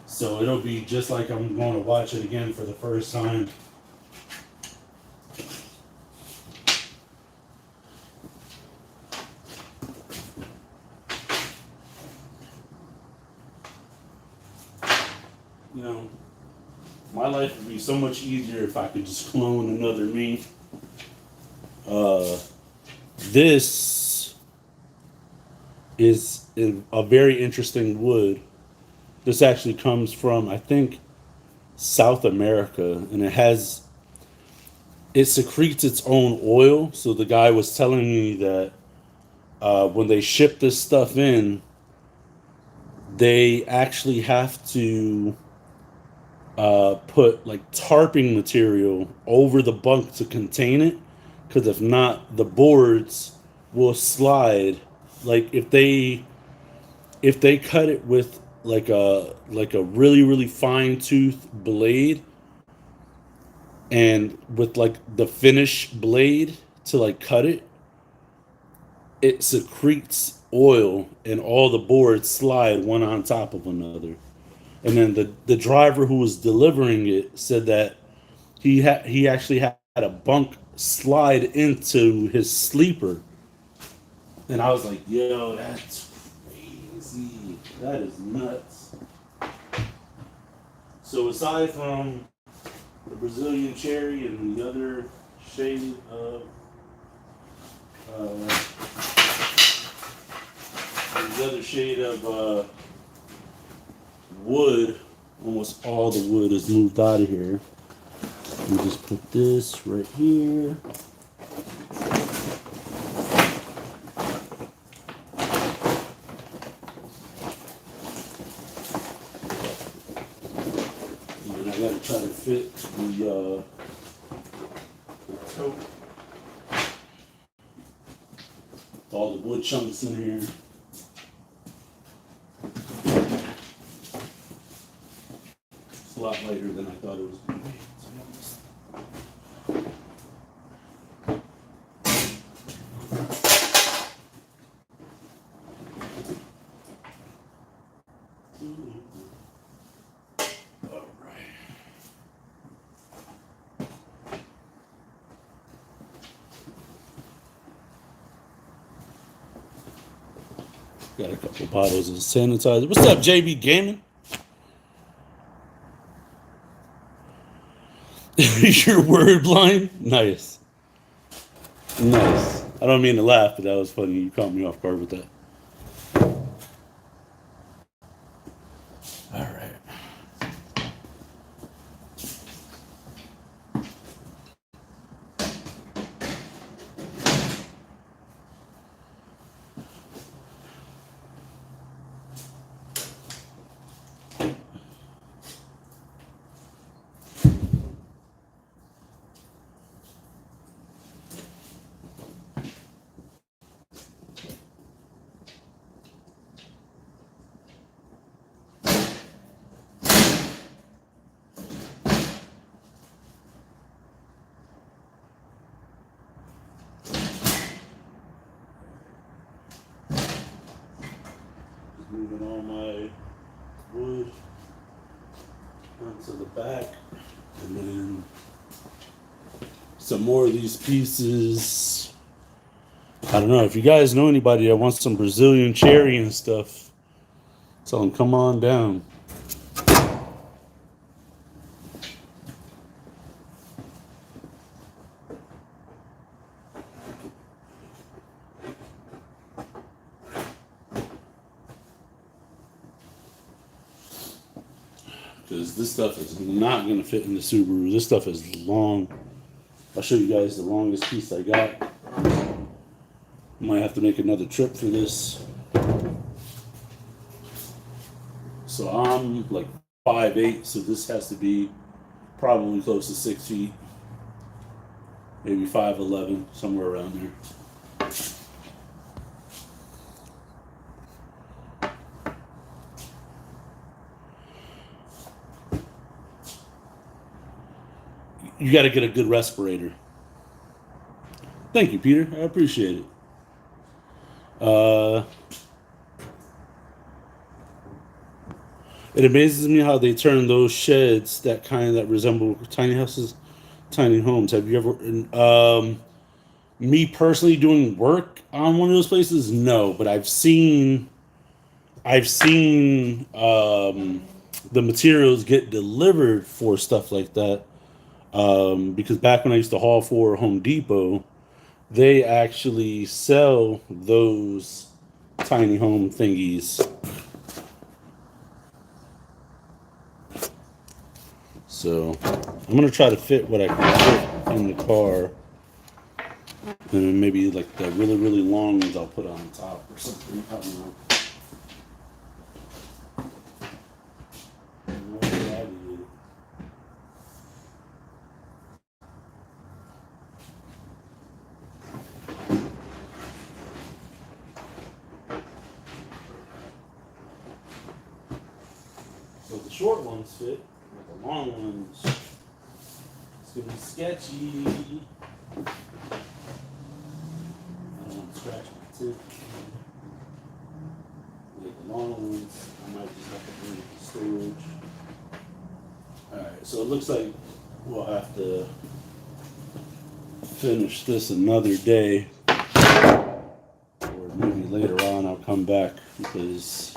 so it'll be just like I'm going to watch it again for the first time. You know, my life would be so much easier if I could just clone another me. This is a very interesting wood. This actually comes from, I think, South America, and it secretes its own oil. So the guy was telling me that when they ship this stuff in, they actually have to put like tarping material over the bunk to contain it, because if not, the boards will slide. Like if they cut it with like a really fine tooth blade, and with like the finish blade to like cut it, it secretes oil and all the boards slide one on top of another. And then the driver who was delivering it said that he actually had a bunk slide into his sleeper. And I was like, yo, that's crazy. That is nuts. So aside from the Brazilian cherry and the other shade of wood, almost all the wood is moved out of here. Let me just put this right here. And I gotta try to fit the tote, all the wood chunks in here. It's a lot lighter than I thought it was going to be, to be honest. All right. Got a couple bottles of sanitizer. What's up, JB Gaming? Your word blind? Nice. Nice. I don't mean to laugh, but that was funny. You caught me off guard with that. All right. Moving all my wood onto the back, and then some more of these pieces. I don't know if you guys know anybody that wants some Brazilian cherry and stuff. Tell them come on down. Because this stuff is not going to fit in the Subaru. This stuff is long. I'll show you guys the longest piece I got. Might have to make another trip for this. So I'm like 5'8", so this has to be probably close to 6 feet. Maybe 5'11", somewhere around there. you got to get a good respirator. Thank you, Peter. I appreciate it. It amazes me how they turn those sheds that resemble tiny houses, tiny homes. Have you ever? Me personally doing work on one of those places, no, but I've seen the materials get delivered for stuff like that. Because back when I used to haul for Home Depot, they actually sell those tiny home thingies. So I'm gonna try to fit what I can fit in the car, and then maybe like the really really long ones I'll put on top or something. I don't know. So the short ones fit, but the long ones, it's gonna be sketchy. I don't want to scratch my tip. Like the long ones, I might just have to bring it to storage. Alright, so it looks like we'll have to finish this another day. Or maybe later on I'll come back because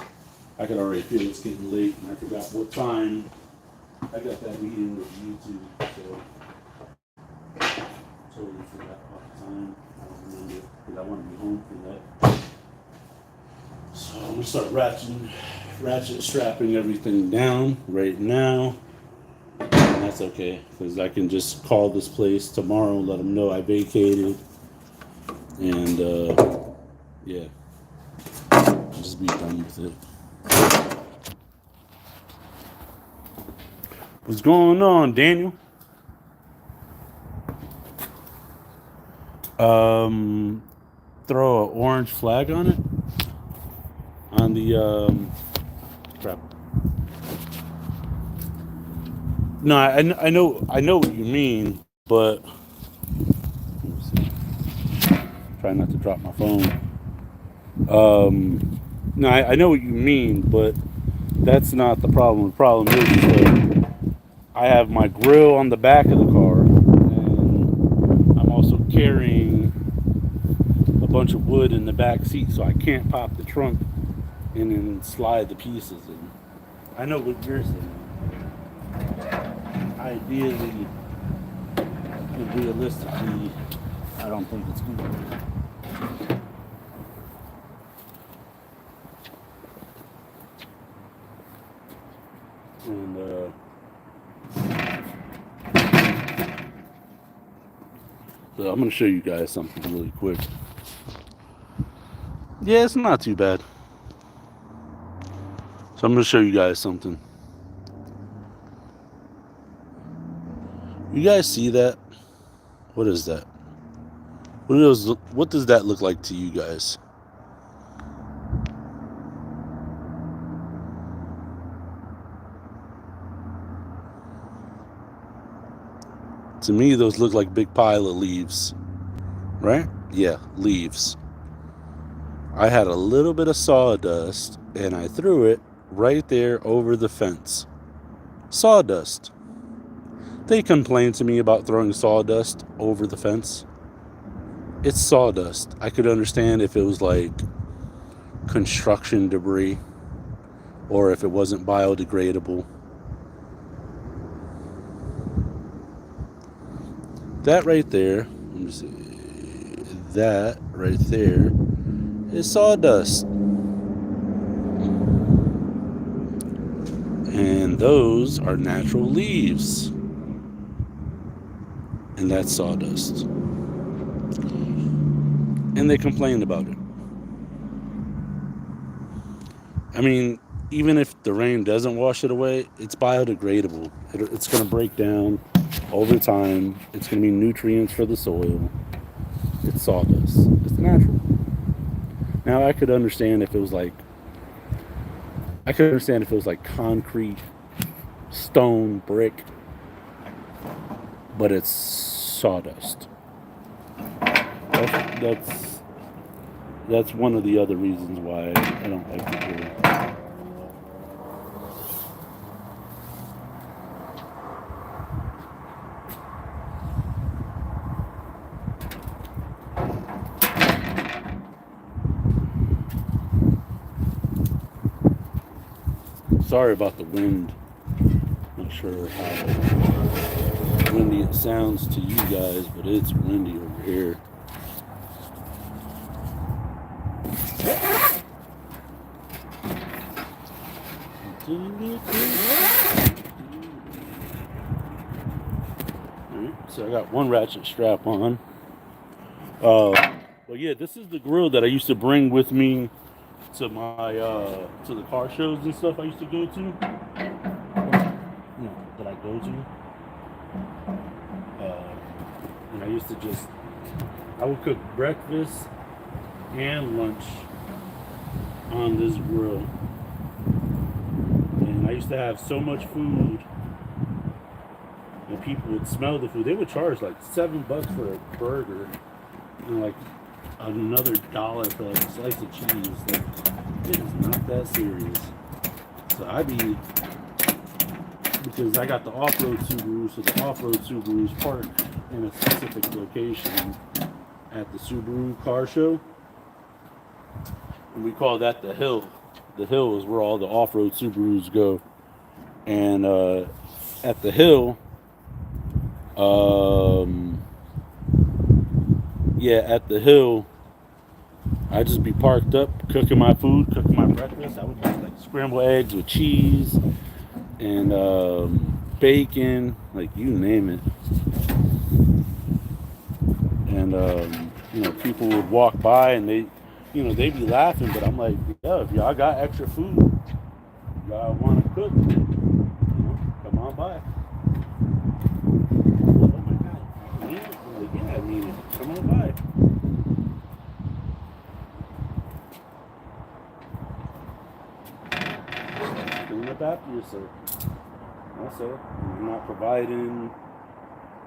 I could already feel it's getting late and I forgot what time I got that meeting with YouTube, so totally forgot about the time. I don't remember because I want to be home for that. So I'm gonna start ratchet strapping everything down right now. And that's okay because I can just call this place tomorrow and let them know I vacated. And yeah, I'll just be done with it. What's going on, Daniel? Throw an orange flag on it? On the, crap. No, I know what you mean, but try not to drop my phone. No, I know what you mean, but that's not the problem. The problem is that I have my grill on the back of the car, and I'm also carrying a bunch of wood in the back seat, so I can't pop the trunk and then slide the pieces in. I know what you're saying. Ideally and realistically, I don't think it's going to work. And so I'm going to show you guys something really quick. Yeah, it's not too bad. So I'm going to show you guys something. You guys see that? What is that? What does that look like to you guys? To me, those look like big pile of leaves, right? Yeah, leaves. I had a little bit of sawdust and I threw it right there over the fence. Sawdust. They complained to me about throwing sawdust over the fence. It's sawdust. I could understand if it was like construction debris or if it wasn't biodegradable. That right there, let me see, that right there is sawdust. And those are natural leaves. And that's sawdust. And they complained about it. I mean, even if the rain doesn't wash it away, it's biodegradable. It's going to break down over time. It's going to be nutrients for the soil. It's sawdust. It's natural. Now, I could understand if it was like concrete, stone, brick. but it's sawdust. That's one of the other reasons why I don't like it here. Sorry about the wind. Not sure how windy it sounds to you guys, but it's windy over here. Alright, so I got one ratchet strap on. But yeah, this is the grill that I used to bring with me to my to the car shows and stuff I used to go to. That I go to. And I used to I would cook breakfast and lunch on this grill. And I used to have so much food, and people would smell the food. They would charge like $7 for a burger, and like another $1 for like a slice of cheese. Like, it is not that serious. So because I got the off-road Subaru, so the off-road Subarus park in a specific location at the Subaru car show, and we call that the Hill. The Hill is where all the off-road Subarus go, and at the Hill, at the Hill, I'd just be parked up, cooking my food, cooking my breakfast. I would make like scrambled eggs with cheese and bacon, like you name it. And people would walk by and they'd be laughing, but I'm like, yeah, if y'all got extra food, y'all want to cook, come on by. Oh my God, you need it? I'm like, yeah, I need it. Come on by. Clean up after yourself. That's it.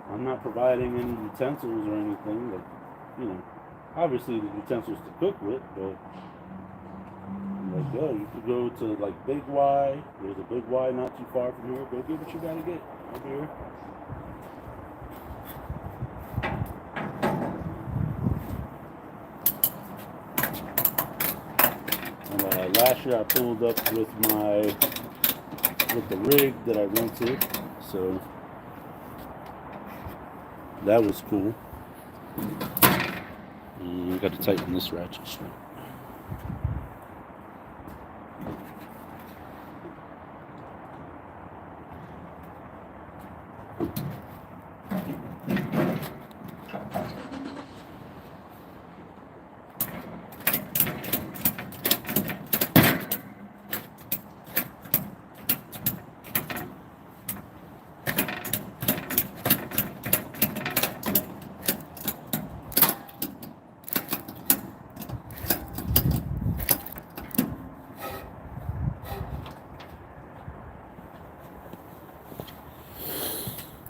I'm not providing any utensils or anything, but obviously the utensils to cook with, but like, yo, you could go to like Big Y. There's a Big Y not too far from here. Go get what you gotta get. I'll be here. And last year I pulled up with the rig that I rented, so that was cool. I got to tighten this ratchet strap.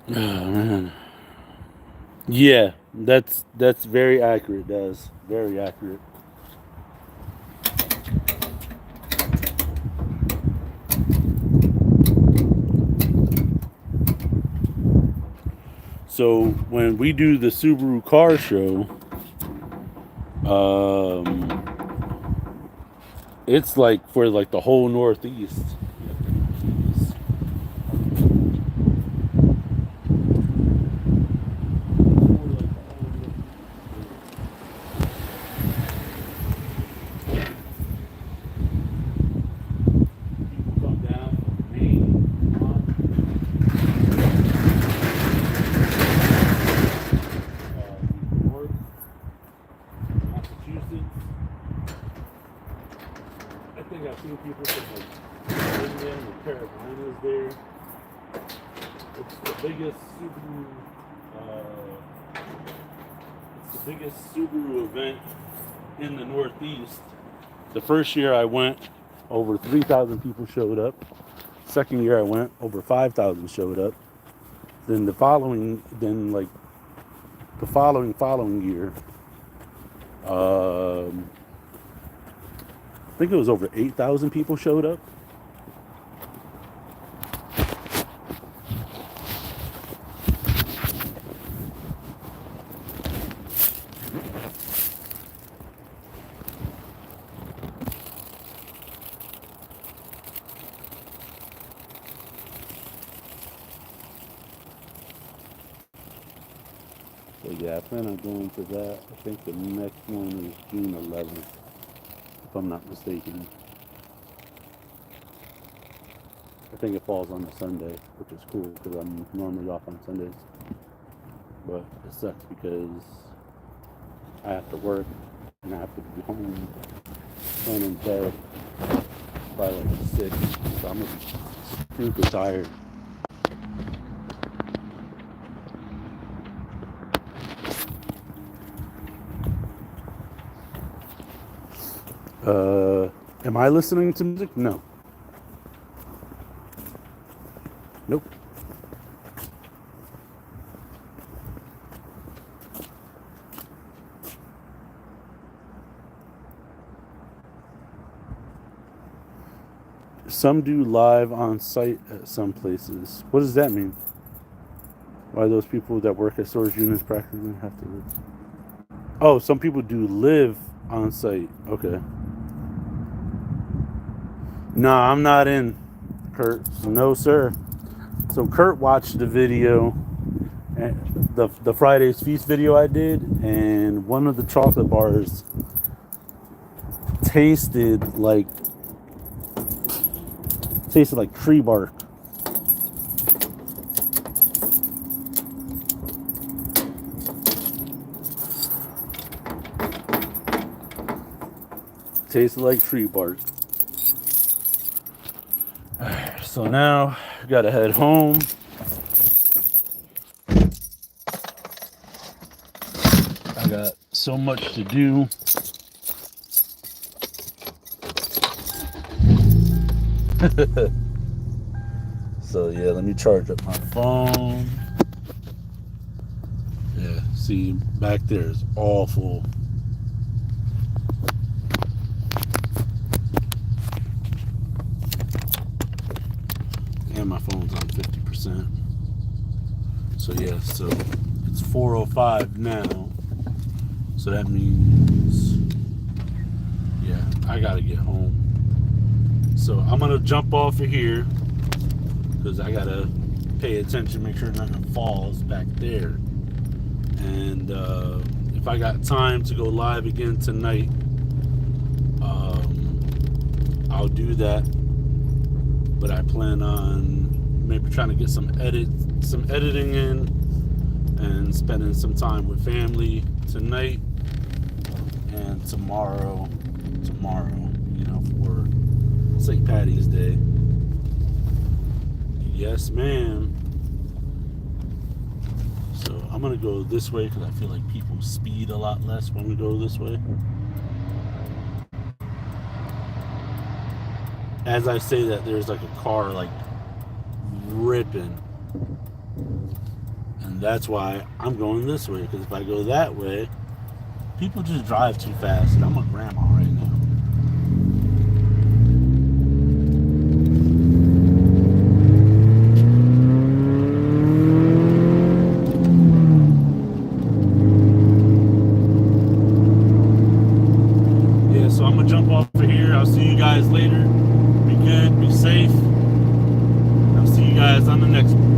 Oh man. Yeah, that's very accurate, Des. Very accurate. So when we do the Subaru car show, it's like for like the whole Northeast. I've seen people from like England and Carolinas there. It's the biggest Subaru event in the Northeast. The first year I went, over 3,000 people showed up. Second year I went, over 5,000 showed up. then the following year, I think it was over 8,000 people showed up. So yeah, I plan on going to that. I think the next one is June 11th, if I'm not mistaken. I think it falls on a Sunday, which is cool because I'm normally off on Sundays. But it sucks because I have to work and I have to be home and in bed by like 6. So I'm gonna be super tired. Am I listening to music? No. Nope. Some do live on site at some places. What does that mean? Why those people that work at storage units practically have to live? Oh, some people do live on site. Okay. No, I'm not in, Kurt. No, sir. So Kurt watched the video, the Friday's Feast video I did, and one of the chocolate bars tasted like tree bark. Tasted like tree bark. So now I gotta head home. I got so much to do. So yeah, let me charge up my phone. Yeah, see, back there is awful. And my phone's on 50%. So yeah, so it's 4:05 now. So that means, yeah, I gotta get home. So I'm gonna jump off of here because I gotta pay attention, make sure nothing falls back there. And if I got time to go live again tonight, I'll do that. But I plan on maybe trying to get some editing in and spending some time with family tonight and tomorrow, you know, for St. Patty's Day. Yes, ma'am. So I'm gonna go this way because I feel like people speed a lot less when we go this way. As I say that, there's like a car like ripping, and that's why I'm going this way, because if I go that way, people just drive too fast, and I'm a grandma right now. Yeah, so I'm gonna jump off of here. I'll see you guys later. Be good, be safe. I'll see you guys on the next one.